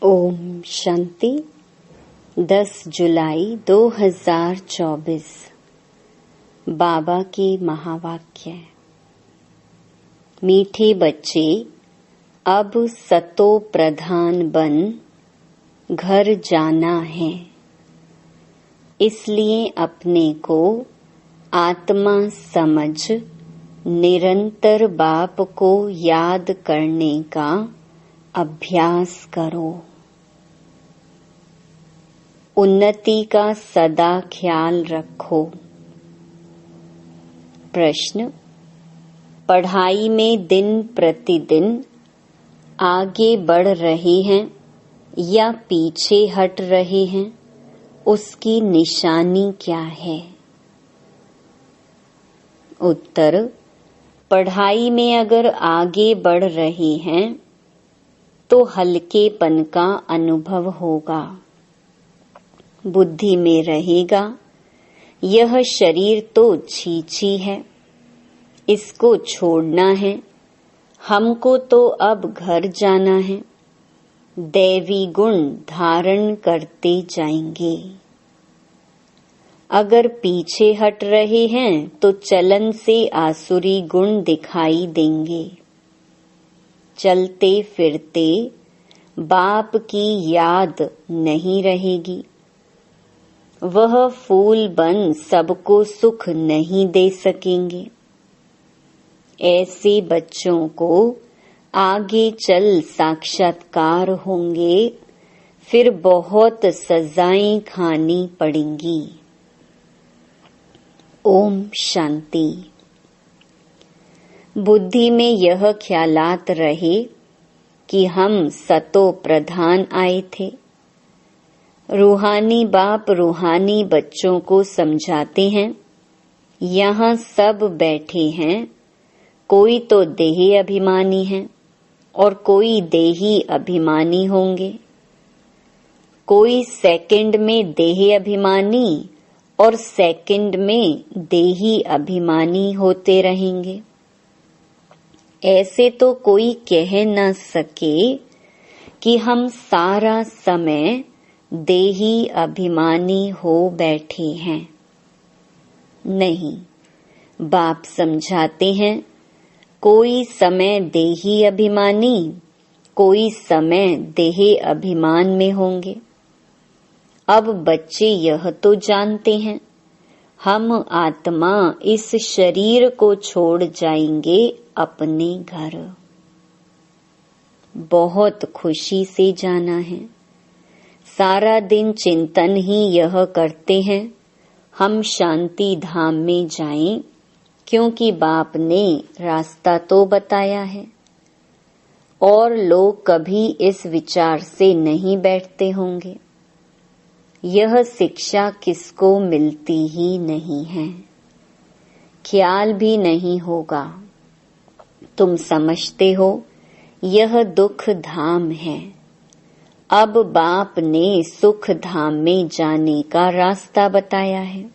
ओम शांति। 10 जुलाई 2024 बाबा के महावाक्य। मीठे बच्चे, अब सतो प्रधान बन घर जाना है, इसलिए अपने को आत्मा समझ निरंतर बाप को याद करने का अभ्यास करो। उन्नति का सदा ख्याल रखो। प्रश्न: पढ़ाई में दिन प्रतिदिन आगे बढ़ रहे हैं या पीछे हट रहे हैं, उसकी निशानी क्या है? उत्तर: पढ़ाई में अगर आगे बढ़ रहे हैं तो हल्केपन का अनुभव होगा। बुद्धि में रहेगा, यह शरीर तो छीछी है, इसको छोड़ना है, हमको तो अब घर जाना है। दैवी गुण धारण करते जाएंगे। अगर पीछे हट रहे हैं तो चलन से आसुरी गुण दिखाई देंगे। चलते फिरते बाप की याद नहीं रहेगी। वह फूल बन सबको सुख नहीं दे सकेंगे। ऐसे बच्चों को आगे चल साक्षात्कार होंगे, फिर बहुत सजाएं खानी पड़ेंगी। ओम शांति। बुद्धि में यह ख्यालात रहे कि हम सतो प्रधान आए थे। रूहानी बाप रूहानी बच्चों को समझाते हैं, यहाँ सब बैठे हैं, कोई तो देही अभिमानी है और कोई देही अभिमानी होंगे। कोई सेकंड में देही अभिमानी और सेकंड में देही अभिमानी होते रहेंगे। ऐसे तो कोई कह न सके कि हम सारा समय देही अभिमानी हो बैठे हैं। नहीं, बाप समझाते हैं, कोई समय देही अभिमानी, कोई समय देही अभिमान में होंगे। अब बच्चे यह तो जानते हैं, हम आत्मा इस शरीर को छोड़ जाएंगे अपने घर। बहुत खुशी से जाना है। सारा दिन चिंतन ही यह करते हैं, हम शांति धाम में जाएं, क्योंकि बाप ने रास्ता तो बताया है। और लोग कभी इस विचार से नहीं बैठते होंगे। यह शिक्षा किसको मिलती ही नहीं है, ख्याल भी नहीं होगा। तुम समझते हो यह दुख धाम है। अब बाप ने सुख धाम में जाने का रास्ता बताया है।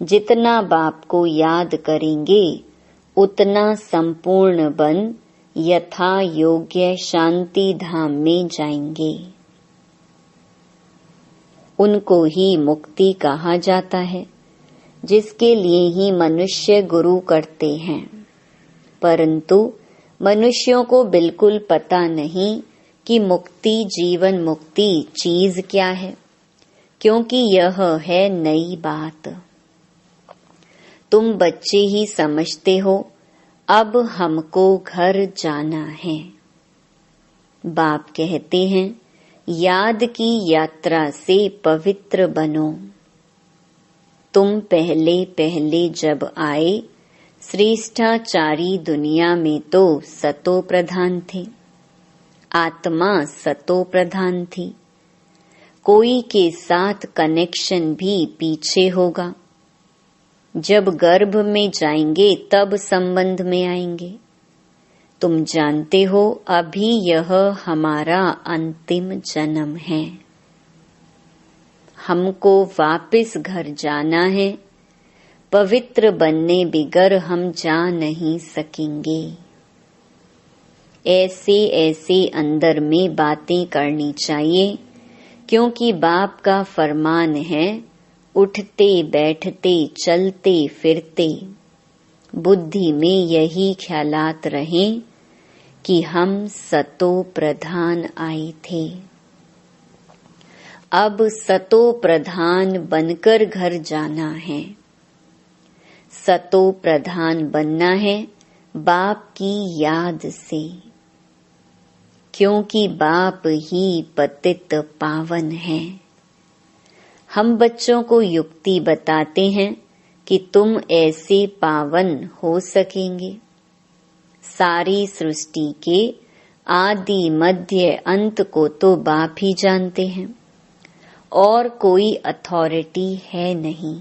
जितना बाप को याद करेंगे उतना संपूर्ण बन यथा योग्य शांति धाम में जाएंगे। उनको ही मुक्ति कहा जाता है, जिसके लिए ही मनुष्य गुरु करते हैं। परंतु मनुष्यों को बिल्कुल पता नहीं कि मुक्ति, जीवन मुक्ति चीज क्या है, क्योंकि यह है नई बात। तुम बच्चे ही समझते हो, अब हमको घर जाना है। बाप कहते हैं, याद की यात्रा से पवित्र बनो। तुम पहले पहले जब आए, श्रेष्ठाचारी दुनिया में तो सतो प्रधान थे, आत्मा सतो प्रधान थी। कोई के साथ कनेक्शन भी पीछे होगा। जब गर्भ में जाएंगे तब संबंध में आएंगे। तुम जानते हो अभी यह हमारा अंतिम जन्म है। हमको वापस घर जाना है। पवित्र बनने बिगर हम जा नहीं सकेंगे। ऐसे ऐसे अंदर में बातें करनी चाहिए, क्योंकि बाप का फरमान है, उठते बैठते चलते फिरते बुद्धि में यही ख्यालात रहें कि हम सतो प्रधान आए थे। अब सतो प्रधान बनकर घर जाना है। सतो प्रधान बनना है बाप की याद से, क्योंकि बाप ही पतित पावन है। हम बच्चों को युक्ति बताते हैं कि तुम ऐसे पावन हो सकेंगे। सारी सृष्टि के आदि मध्य अंत को तो बाप ही जानते हैं और कोई अथॉरिटी है नहीं।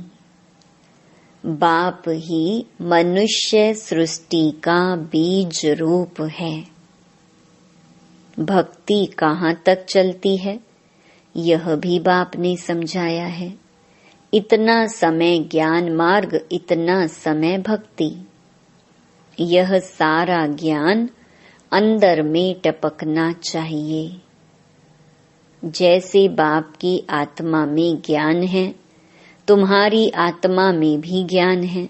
बाप ही मनुष्य सृष्टि का बीज रूप है। भक्ति कहाँ तक चलती है यह भी बाप ने समझाया है। इतना समय ज्ञान मार्ग, इतना समय भक्ति। यह सारा ज्ञान अंदर में टपकना चाहिए। जैसे बाप की आत्मा में ज्ञान है, तुम्हारी आत्मा में भी ज्ञान है।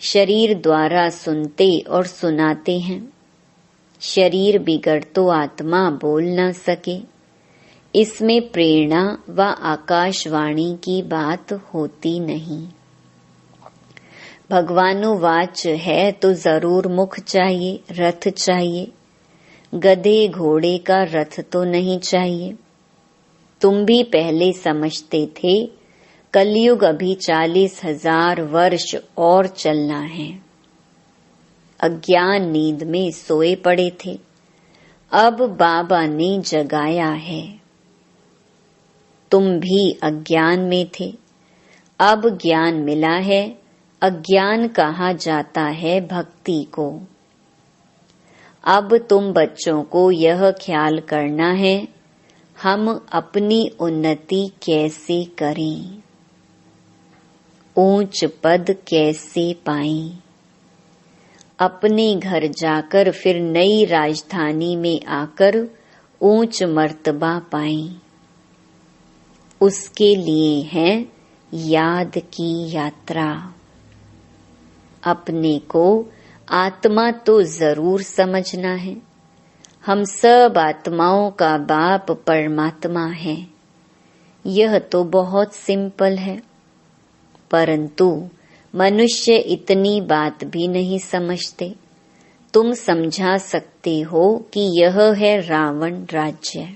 शरीर द्वारा सुनते और सुनाते हैं। शरीर बिगड़ तो आत्मा बोल न सके। इसमें प्रेरणा व आकाशवाणी की बात होती नहीं। भगवानुवाच है तो जरूर मुख चाहिए, रथ चाहिए। गधे घोड़े का रथ तो नहीं चाहिए। तुम भी पहले समझते थे कलयुग अभी 40,000 वर्ष और चलना है। अज्ञान नींद में सोए पड़े थे, अब बाबा ने जगाया है। तुम भी अज्ञान में थे, अब ज्ञान मिला है। अज्ञान कहा जाता है भक्ति को। अब तुम बच्चों को यह ख्याल करना है, हम अपनी उन्नति कैसे करें, ऊंच पद कैसे पाएं, अपने घर जाकर फिर नई राजधानी में आकर ऊंच मर्तबा पाएं। उसके लिए है याद की यात्रा। अपने को आत्मा तो जरूर समझना है। हम सब आत्माओं का बाप परमात्मा है। यह तो बहुत सिंपल है, परंतु मनुष्य इतनी बात भी नहीं समझते। तुम समझा सकते हो कि यह है रावण राज्य,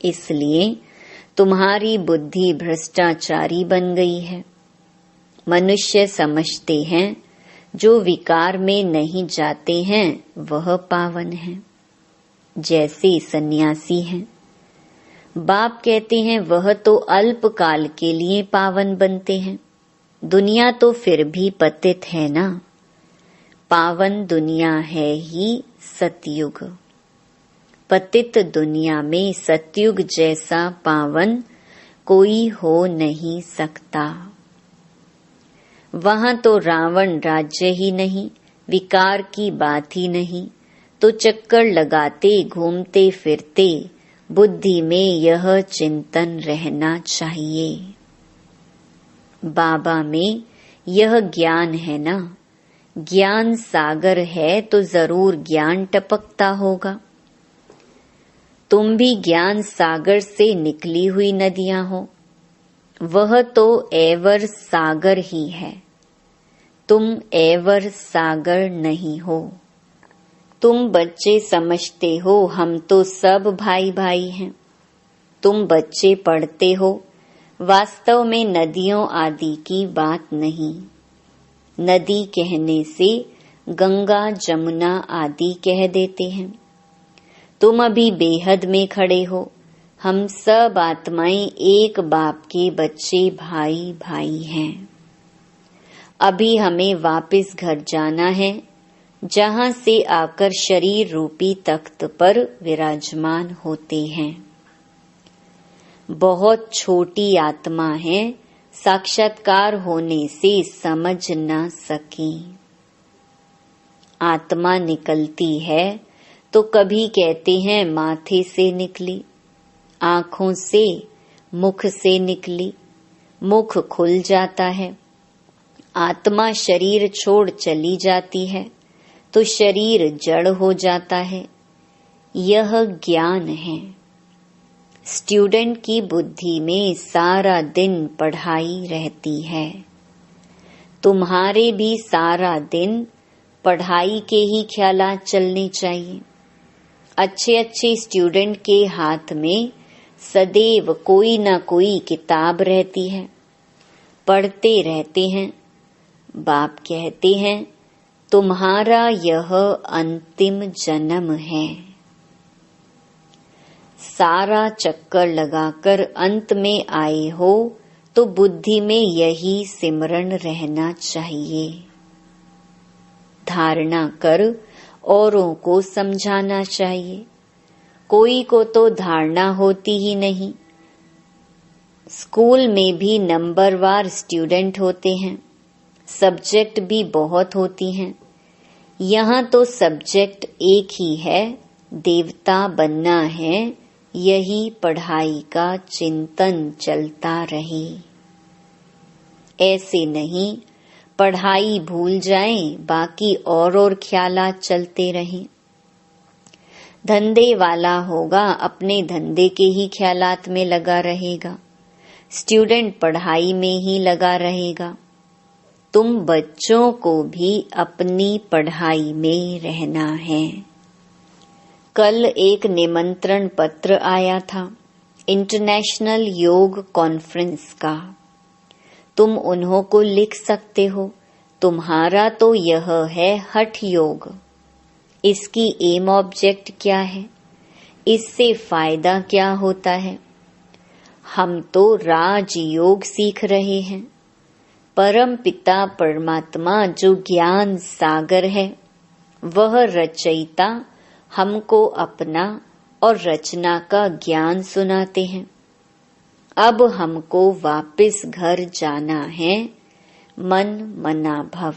इसलिए तुम्हारी बुद्धि भ्रष्टाचारी बन गई है। मनुष्य समझते हैं जो विकार में नहीं जाते हैं वह पावन है। जैसे सन्यासी हैं, बाप कहते हैं वह तो अल्प काल के लिए पावन बनते हैं। दुनिया तो फिर भी पतित है ना। पावन दुनिया है ही सतयुग। पतित दुनिया में सतयुग जैसा पावन कोई हो नहीं सकता। वहां तो रावण राज्य ही नहीं, विकार की बात ही नहीं, तो चक्कर लगाते घूमते फिरते बुद्धि में यह चिंतन रहना चाहिए। बाबा में यह ज्ञान है ना। ज्ञान सागर है तो जरूर ज्ञान टपकता होगा। तुम भी ज्ञान सागर से निकली हुई नदियां हो। वह तो एवर सागर ही है। तुम एवर सागर नहीं हो। तुम बच्चे समझते हो हम तो सब भाई भाई हैं। तुम बच्चे पढ़ते हो, वास्तव में नदियों आदि की बात नहीं। नदी कहने से गंगा जमुना आदि कह देते हैं। तुम अभी बेहद में खड़े हो। हम सब आत्माएं एक बाप के बच्चे भाई भाई हैं। अभी हमें वापस घर जाना है, जहां से आकर शरीर रूपी तख्त पर विराजमान होते हैं। बहुत छोटी आत्मा है, साक्षात्कार होने से समझ न सकी। आत्मा निकलती है तो कभी कहते हैं माथे से निकली, आँखों से, मुख से निकली, मुख खुल जाता है, आत्मा शरीर छोड़ चली जाती है तो शरीर जड़ हो जाता है। यह ज्ञान है। स्टूडेंट की बुद्धि में सारा दिन पढ़ाई रहती है। तुम्हारे भी सारा दिन पढ़ाई के ही ख्यालात चलने चाहिए। अच्छे अच्छे स्टूडेंट के हाथ में सदैव कोई न कोई किताब रहती है, पढ़ते रहते हैं। बाप कहते हैं तुम्हारा यह अंतिम जन्म है। सारा चक्कर लगाकर अंत में आए हो तो बुद्धि में यही सिमरण रहना चाहिए। धारणा कर औरों को समझाना चाहिए। कोई को तो धारणा होती ही नहीं। स्कूल में भी नंबरवार स्टूडेंट होते हैं, सब्जेक्ट भी बहुत होती हैं। यहाँ तो सब्जेक्ट एक ही है, देवता बनना है। यही पढ़ाई का चिंतन चलता रहे। ऐसे नहीं पढ़ाई भूल जाएं, बाकी और ख्यालात चलते रहें। धंधे वाला होगा, अपने धंधे के ही ख्यालात में लगा रहेगा। स्टूडेंट पढ़ाई में ही लगा रहेगा। तुम बच्चों को भी अपनी पढ़ाई में रहना है। कल एक निमंत्रण पत्र आया था इंटरनेशनल योग कॉन्फ्रेंस का। तुम उन्हों को लिख सकते हो। तुम्हारा तो यह है हठ योग। इसकी एम ऑब्जेक्ट क्या है? इससे फायदा क्या होता है? हम तो राजयोग सीख रहे हैं। परम पिता परमात्मा जो ज्ञान सागर है, वह रचयिता हमको अपना और रचना का ज्ञान सुनाते हैं। अब हमको वापस घर जाना है। मन मना भव,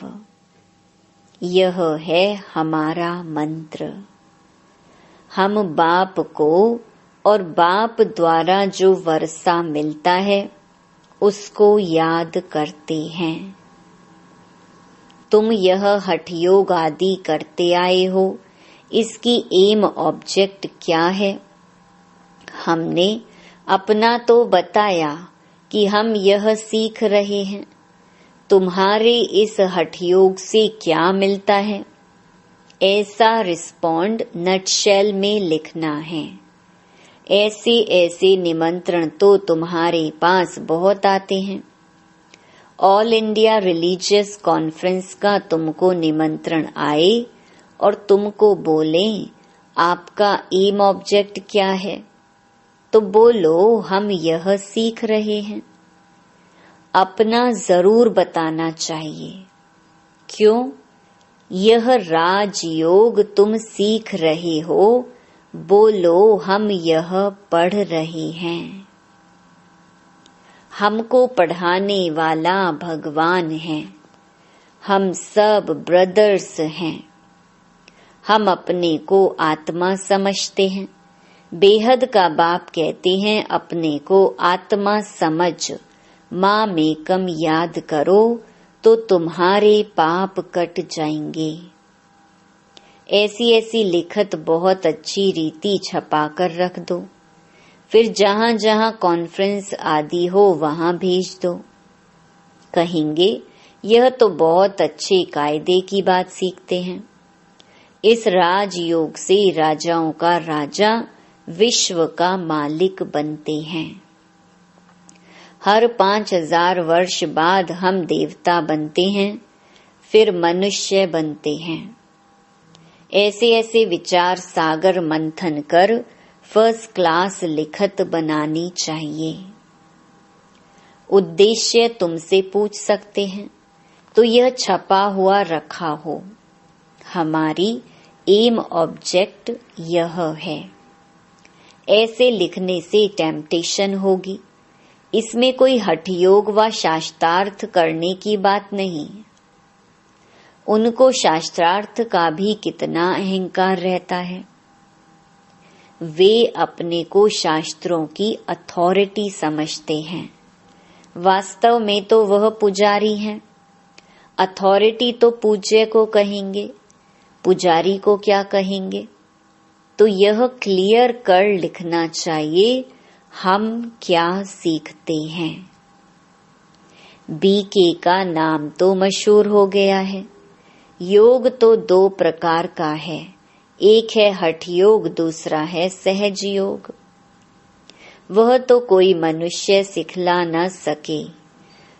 यह है हमारा मंत्र। हम बाप को और बाप द्वारा जो वर्षा मिलता है उसको याद करते हैं। तुम यह हठ योग आदि करते आए हो, इसकी एम ऑब्जेक्ट क्या है? हमने अपना तो बताया कि हम यह सीख रहे हैं। तुम्हारे इस हठ योग से क्या मिलता है? ऐसा रिस्पॉन्ड नटशेल में लिखना है। ऐसे ऐसे निमंत्रण तो तुम्हारे पास बहुत आते हैं। ऑल इंडिया रिलीजियस कॉन्फ्रेंस का तुमको निमंत्रण आए और तुमको बोले आपका एम ऑब्जेक्ट क्या है, तो बोलो हम यह सीख रहे हैं। अपना जरूर बताना चाहिए। क्यों? यह राजयोग तुम सीख रहे हो। बोलो हम यह पढ़ रहे हैं। हमको पढ़ाने वाला भगवान है। हम सब ब्रदर्स हैं। हम अपने को आत्मा समझते हैं। बेहद का बाप कहते हैं अपने को आत्मा समझ मामेकम याद करो तो तुम्हारे पाप कट जाएंगे। ऐसी ऐसी लिखत बहुत अच्छी रीति छपाकर रख दो। फिर जहाँ जहाँ कॉन्फ्रेंस आदि हो वहाँ भेज दो। कहेंगे यह तो बहुत अच्छे कायदे की बात सीखते हैं। इस राजयोग से राजाओं का राजा विश्व का मालिक बनते हैं। हर 5000 वर्ष बाद हम देवता बनते हैं, फिर मनुष्य बनते हैं। ऐसे ऐसे विचार सागर मंथन कर फर्स्ट क्लास लिखत बनानी चाहिए। उद्देश्य तुमसे पूछ सकते हैं तो यह छपा हुआ रखा हो। हमारी एम ऑब्जेक्ट यह है। ऐसे लिखने से टेम्पटेशन होगी। इसमें कोई हठ योग व शास्त्रार्थ करने की बात नहीं। उनको शास्त्रार्थ का भी कितना अहंकार रहता है। वे अपने को शास्त्रों की अथॉरिटी समझते हैं। वास्तव में तो वह पुजारी हैं। अथॉरिटी तो पूज्य को कहेंगे, पुजारी को क्या कहेंगे? तो यह क्लियर कर लिखना चाहिए हम क्या सीखते हैं। बीके का नाम तो मशहूर हो गया है। योग तो 2 प्रकार का है, एक है हठ योग, दूसरा है सहज योग। वह तो कोई मनुष्य सिखला न सके।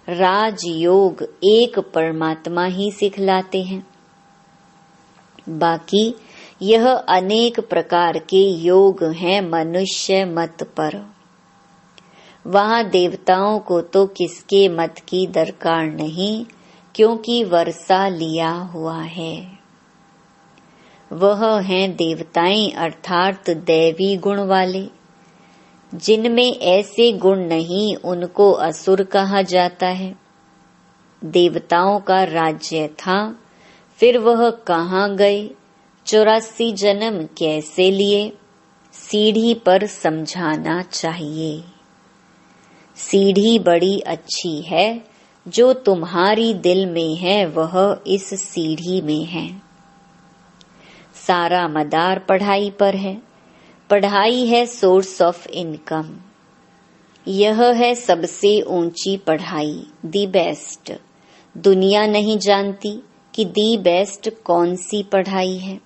राजयोग एक परमात्मा ही सिखलाते हैं। बाकी यह अनेक प्रकार के योग हैं मनुष्य मत पर। वहां देवताओं को तो किसके मत की दरकार नहीं, क्योंकि वर्षा लिया हुआ है। वह हैं देवताएं अर्थात दैवी गुण वाले। जिनमें ऐसे गुण नहीं उनको असुर कहा जाता है। देवताओं का राज्य था, फिर वह कहाँ गए, 84 जन्म कैसे लिए, सीढ़ी पर समझाना चाहिए। सीढ़ी बड़ी अच्छी है, जो तुम्हारी दिल में है वह इस सीढ़ी में है। सारा मदार पढ़ाई पर है। पढ़ाई है सोर्स ऑफ इनकम। यह है सबसे ऊंची पढ़ाई, दी बेस्ट। दुनिया नहीं जानती कि दी बेस्ट कौन सी पढ़ाई है।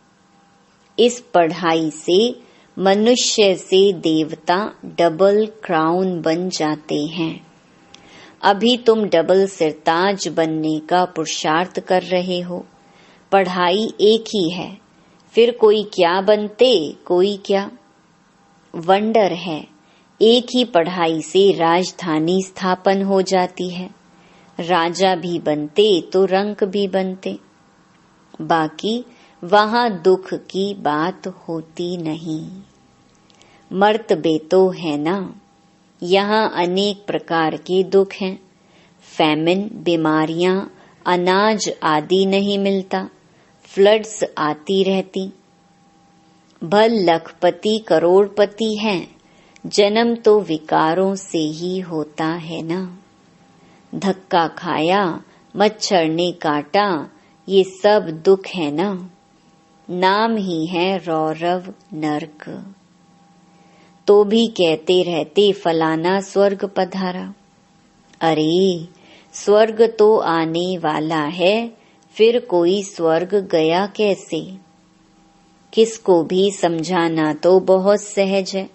इस पढ़ाई से मनुष्य से देवता डबल क्राउन बन जाते हैं। अभी तुम डबल सिरताज बनने का पुरुषार्थ कर रहे हो। पढ़ाई एक ही है, फिर कोई क्या बनते, कोई क्या। वंडर है, एक ही पढ़ाई से राजधानी स्थापन हो जाती है। राजा भी बनते तो रंक भी बनते। बाकी वहां दुख की बात होती नहीं। मर्तबे तो है ना। यहाँ अनेक प्रकार के दुख हैं। फैमिन, बीमारियां, अनाज आदि नहीं मिलता, फ्लड्स आती रहती। भल लखपति करोड़पति हैं, जन्म तो विकारों से ही होता है ना। धक्का खाया, मच्छर ने काटा, ये सब दुख है ना। नाम ही है रौरव नरक। तो भी कहते रहते फलाना स्वर्ग पधारा। अरे स्वर्ग तो आने वाला है, फिर कोई स्वर्ग गया कैसे? किसको भी समझाना तो बहुत सहज है।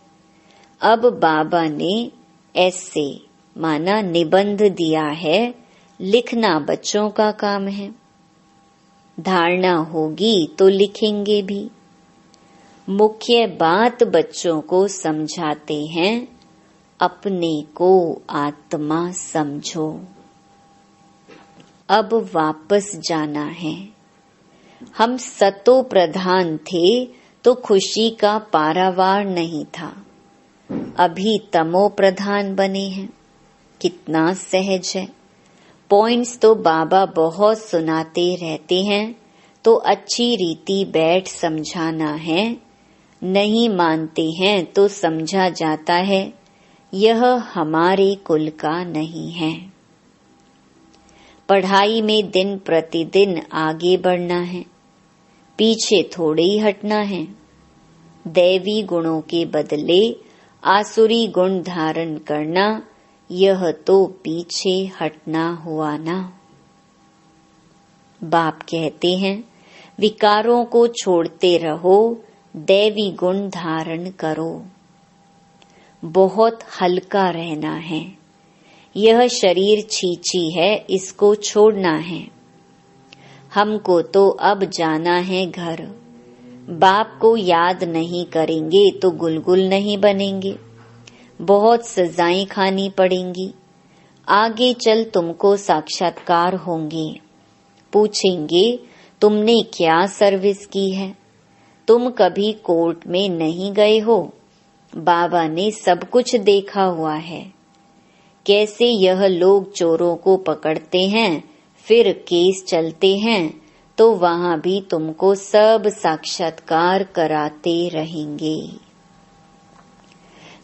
अब बाबा ने ऐसे माना निबंध दिया है, लिखना बच्चों का काम है। धारणा होगी तो लिखेंगे भी। मुख्य बात बच्चों को समझाते हैं, अपने को आत्मा समझो। अब वापस जाना है। हम सतो प्रधान थे तो खुशी का पारावार नहीं था। अभी तमो प्रधान बने हैं। कितना सहज है। पॉइंट्स तो बाबा बहुत सुनाते रहते हैं, तो अच्छी रीति बैठ समझाना है। नहीं मानते हैं तो समझा जाता है, यह हमारे कुल का नहीं है। पढ़ाई में दिन प्रतिदिन आगे बढ़ना है, पीछे थोड़े ही हटना है। दैवी गुणों के बदले आसुरी गुण धारण करना, यह तो पीछे हटना हुआ ना। बाप कहते हैं, विकारों को छोड़ते रहो, दैवी गुण धारण करो। बहुत हल्का रहना है। यह शरीर छीछी है, इसको छोड़ना है। हमको तो अब जाना है घर। बाप को याद नहीं करेंगे तो गुलगुल नहीं बनेंगे। बहुत सजाएं खानी पड़ेंगी। आगे चल तुमको साक्षात्कार होंगे। पूछेंगे तुमने क्या सर्विस की है। तुम कभी कोर्ट में नहीं गए हो। बाबा ने सब कुछ देखा हुआ है। कैसे यह लोग चोरों को पकड़ते हैं, फिर केस चलते हैं, तो वहां भी तुमको सब साक्षात्कार कराते रहेंगे।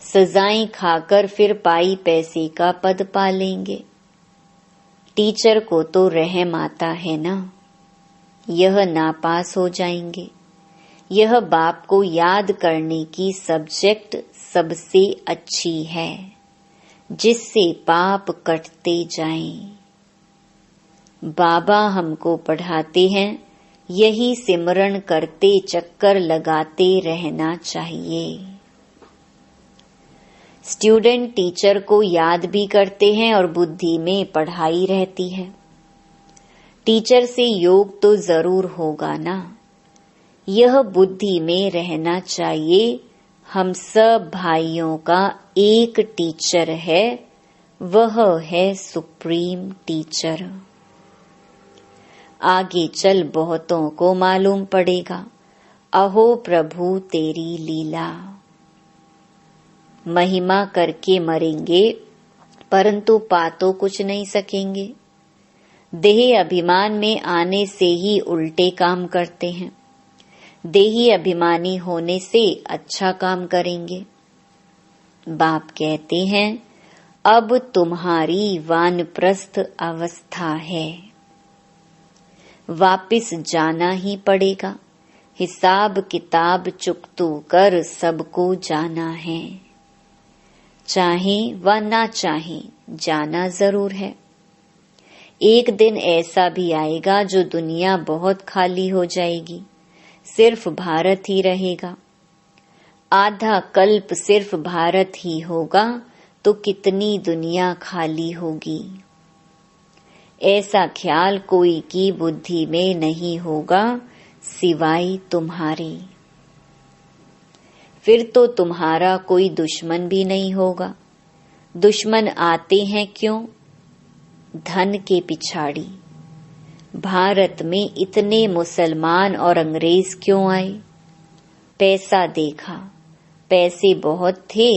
सजाएं खाकर फिर पाई पैसे का पद पालेंगे। टीचर को तो रहम आता है ना, यह नापास हो जाएंगे। यह बाप को याद करने की सब्जेक्ट सबसे अच्छी है, जिससे पाप कटते जाएं। बाबा हमको पढ़ाते हैं, यही सिमरण करते चक्कर लगाते रहना चाहिए। स्टूडेंट टीचर को याद भी करते हैं और बुद्धि में पढ़ाई रहती है। टीचर से योग तो जरूर होगा ना, यह बुद्धि में रहना चाहिए। हम सब भाइयों का एक टीचर है, वह है सुप्रीम टीचर। आगे चल बहुतों को मालूम पड़ेगा, अहो प्रभु तेरी लीला। महिमा करके मरेंगे, परंतु पा तो कुछ नहीं सकेंगे। देही अभिमान में आने से ही उल्टे काम करते हैं। देही अभिमानी होने से अच्छा काम करेंगे। बाप कहते हैं, अब तुम्हारी वानप्रस्थ अवस्था है, वापिस जाना ही पड़ेगा। हिसाब किताब चुकतू कर सबको जाना है। चाहे व ना चाहे जाना जरूर है। एक दिन ऐसा भी आएगा जो दुनिया बहुत खाली हो जाएगी, सिर्फ भारत ही रहेगा। आधा कल्प सिर्फ भारत ही होगा तो कितनी दुनिया खाली होगी। ऐसा ख्याल कोई की बुद्धि में नहीं होगा सिवाय तुम्हारी। फिर तो तुम्हारा कोई दुश्मन भी नहीं होगा। दुश्मन आते हैं क्यों? धन के पिछाड़ी। भारत में इतने मुसलमान और अंग्रेज क्यों आए? पैसा देखा, पैसे बहुत थे,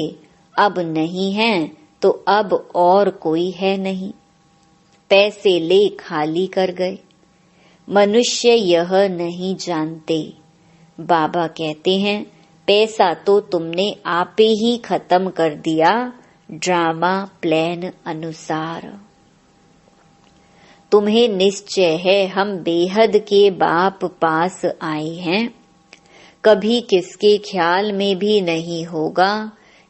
अब नहीं हैं तो अब और कोई है नहीं। पैसे ले खाली कर गए। मनुष्य यह नहीं जानते। बाबा कहते हैं, पैसा तो तुमने आपे ही खत्म कर दिया ड्रामा प्लान अनुसार। तुम्हें निश्चय है हम बेहद के बाप पास आए हैं। कभी किसके ख्याल में भी नहीं होगा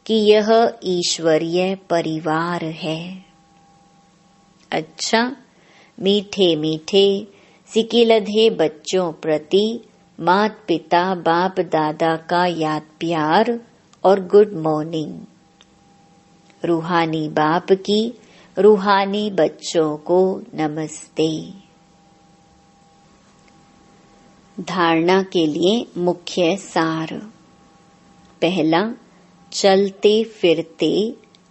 कि यह ईश्वरीय परिवार है। अच्छा, मीठे मीठे सिकिलधे बच्चों प्रति मात पिता बाप दादा का याद प्यार और गुड मॉर्निंग। रूहानी बाप की रूहानी बच्चों को नमस्ते। धारणा के लिए मुख्य सार। पहला, चलते फिरते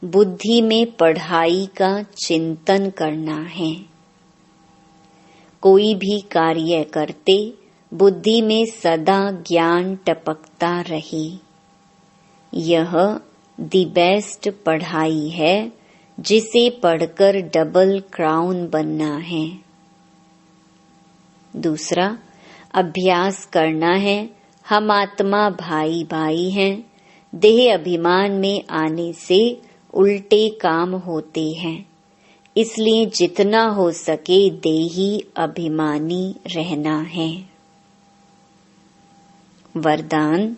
बुद्धि में पढ़ाई का चिंतन करना है। कोई भी कार्य करते बुद्धि में सदा ज्ञान टपकता रहे। यह दी बेस्ट पढ़ाई है, जिसे पढ़कर डबल क्राउन बनना है। दूसरा, अभ्यास करना है। हम आत्मा भाई भाई हैं। देह अभिमान में आने से उल्टे काम होते हैं, इसलिए जितना हो सके देही अभिमानी रहना है। वरदान,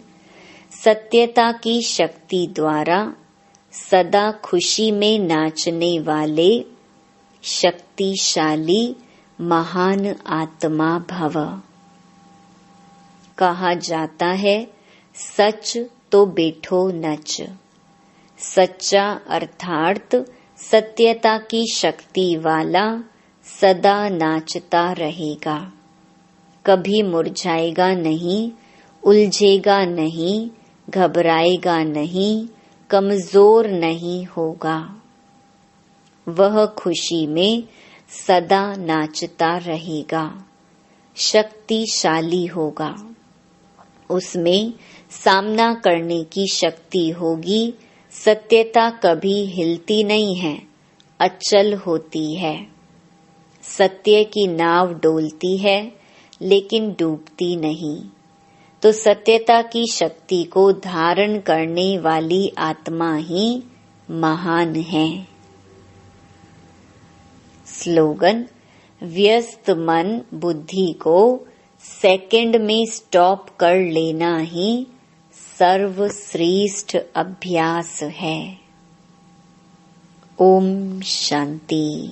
सत्यता की शक्ति द्वारा सदा खुशी में नाचने वाले शक्तिशाली महान आत्मा भव। कहा जाता है, सच तो बैठो नच। सच्चा अर्थात सत्यता की शक्ति वाला सदा नाचता रहेगा, कभी मुरझाएगा नहीं, उलझेगा नहीं, घबराएगा नहीं, कमजोर नहीं होगा। वह खुशी में सदा नाचता रहेगा, शक्तिशाली होगा। उसमें सामना करने की शक्ति होगी। सत्यता कभी हिलती नहीं है, अचल होती है। सत्य की नाव डोलती है, लेकिन डूबती नहीं। तो तो सत्यता की शक्ति को धारण करने वाली आत्मा ही महान है। स्लोगन: व्यस्त मन बुद्धि को सेकंड में स्टॉप कर लेना ही सर्वश्रेष्ठ अभ्यास है। ओम शांति।